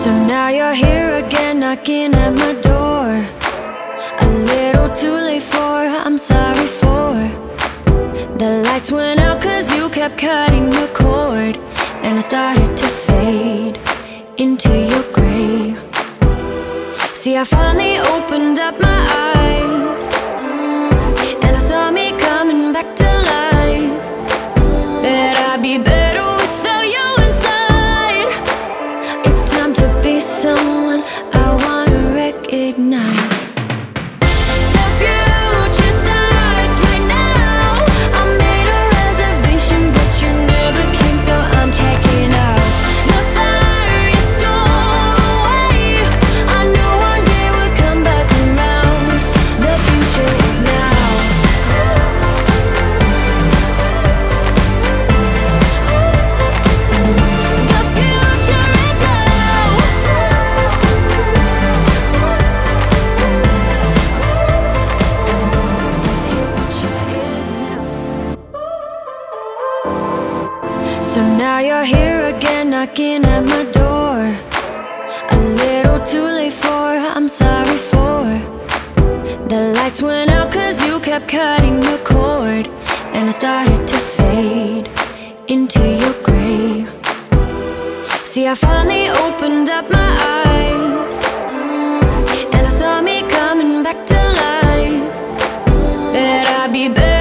So now you're here again, knocking at my door. A little too late for, I'm sorry for. The lights went out cause you kept cutting the cord, and I started to fade into your gray. See, I finally opened up my eyes, and I saw me coming back to life. That I'd be better without you inside. It's time to be someone I wanna recognize. The future starts right now. I made a reservation, but you never came, so I'm checking out. The fire you stole away, I knew one day would come back around. The future is now. The future is now. So now you're here again, knocking at my door. A little too late for, I'm sorry for. The lights went out cause you kept cutting the cord, and I started to fade into your gray. See, I finally opened up my eyes, and I saw me coming back to life. That I'd be better